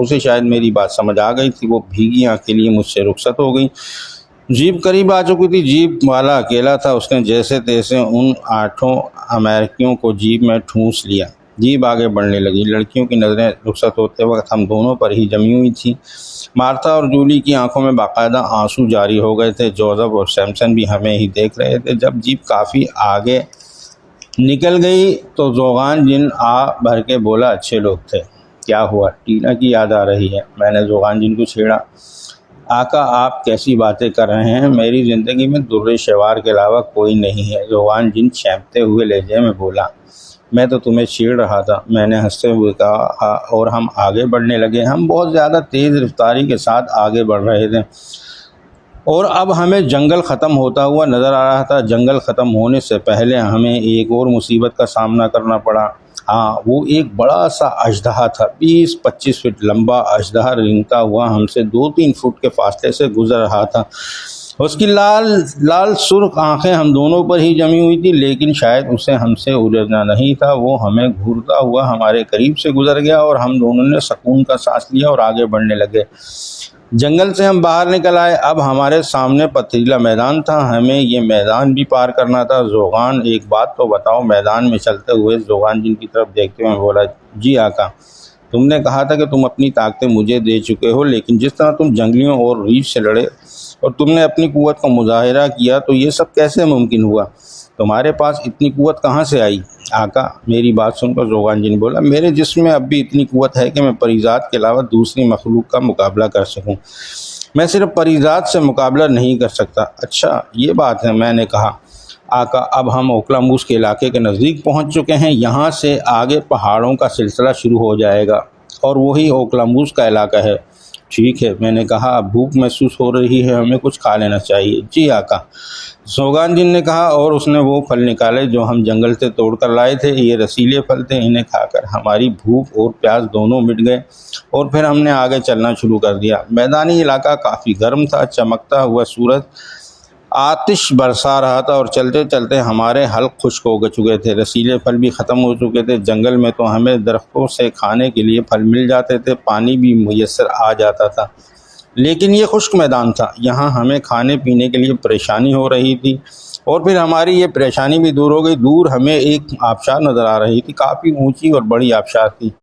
اسے شاید میری بات سمجھ آ گئی تھی۔ وہ بھیگی آنکھیں لیے مجھ سے رخصت ہو گئی۔ جیپ قریب آ چکی تھی۔ جیپ والا اکیلا تھا۔ اس نے جیسے تیسے ان 8 امریکیوں کو جیپ میں ٹھونس لیا۔ جیپ آگے بڑھنے لگی۔ لڑکیوں کی نظریں رخصت ہوتے وقت ہم دونوں پر ہی جمی ہوئی تھیں۔ مارتھا اور جولی کی آنکھوں میں باقاعدہ آنسو جاری ہو گئے تھے۔ جوزف اور سیمسن بھی ہمیں ہی دیکھ رہے تھے۔ جب جیپ کافی آگے نکل گئی تو زوغان جن بھر کے بولا، اچھے لوگ تھے۔ کیا ہوا؟ ٹینا کی یاد آ رہی ہے۔ میں نے زوغان جن کو چھیڑا۔ آقا آپ کیسی باتیں کر رہے ہیں؟ میری زندگی میں در شوار کے علاوہ کوئی نہیں ہے، زوغان جن چینپتے ہوئے لہجے میں بولا۔ میں تو تمہیں چھیڑ رہا تھا، میں نے ہنستے ہوئے کہا، اور ہم آگے بڑھنے لگے۔ ہم بہت زیادہ تیز رفتاری کے ساتھ آگے بڑھ رہے تھے اور اب ہمیں جنگل ختم ہوتا ہوا نظر آ رہا تھا۔ جنگل ختم ہونے سے پہلے ہمیں ایک اور مصیبت کا سامنا کرنا پڑا۔ وہ ایک بڑا سا اژدہا تھا، 20-25 فٹ لمبا اژدہا رینگتا ہوا ہم سے 2-3 فٹ کے فاصلے سے گزر رہا تھا۔ اس کی لال سرخ آنکھیں ہم دونوں پر ہی جمی ہوئی تھی، لیکن شاید اسے ہم سے الجھنا نہیں تھا۔ وہ ہمیں گھورتا ہوا ہمارے قریب سے گزر گیا اور ہم دونوں نے سکون کا سانس لیا اور آگے بڑھنے لگے۔ جنگل سے ہم باہر نکل آئے۔ اب ہمارے سامنے پتھریلا میدان تھا، ہمیں یہ میدان بھی پار کرنا تھا۔ زوغان ایک بات تو بتاؤ، میدان میں چلتے ہوئے زوغان جن کی طرف دیکھتے ہوئے بولا، جی آقا، تم نے کہا تھا کہ تم اپنی طاقتیں مجھے دے چکے ہو، لیکن جس طرح تم جنگلیوں اور ریچھ سے لڑے اور تم نے اپنی قوت کا مظاہرہ کیا تو یہ سب کیسے ممکن ہوا؟ تمہارے پاس اتنی قوت کہاں سے آئی؟ آقا، میری بات سن کر زوغان جن بولا، میرے جسم میں اب بھی اتنی قوت ہے کہ میں پریزاد کے علاوہ دوسری مخلوق کا مقابلہ کر سکوں۔ میں صرف پریزاد سے مقابلہ نہیں کر سکتا۔ اچھا یہ بات ہے، میں نے کہا۔ آقا، اب ہم اوکلاموس کے علاقے کے نزدیک پہنچ چکے ہیں۔ یہاں سے آگے پہاڑوں کا سلسلہ شروع ہو جائے گا اور وہی اوکلاموس کا علاقہ ہے۔ ٹھیک ہے، میں نے کہا، اب بھوک محسوس ہو رہی ہے، ہمیں کچھ کھا لینا چاہیے۔ جی آقا، زوغان جن نے کہا، اور اس نے وہ پھل نکالے جو ہم جنگل سے توڑ کر لائے تھے۔ یہ رسیلے پھل تھے، انہیں کھا کر ہماری بھوک اور پیاس دونوں مٹ گئے اور پھر ہم نے آگے چلنا شروع کر دیا۔ میدانی علاقہ کافی گرم تھا، چمکتا ہوا سورج آتش برسا رہا تھا اور چلتے چلتے ہمارے حلق خشک ہو چکے تھے۔ رسیلے پھل بھی ختم ہو چکے تھے۔ جنگل میں تو ہمیں درختوں سے کھانے کے لیے پھل مل جاتے تھے، پانی بھی میسر آ جاتا تھا، لیکن یہ خشک میدان تھا، یہاں ہمیں کھانے پینے کے لیے پریشانی ہو رہی تھی۔ اور پھر ہماری یہ پریشانی بھی دور ہو گئی۔ دور ہمیں ایک آبشار نظر آ رہی تھی، کافی اونچی اور بڑی آبشار تھی۔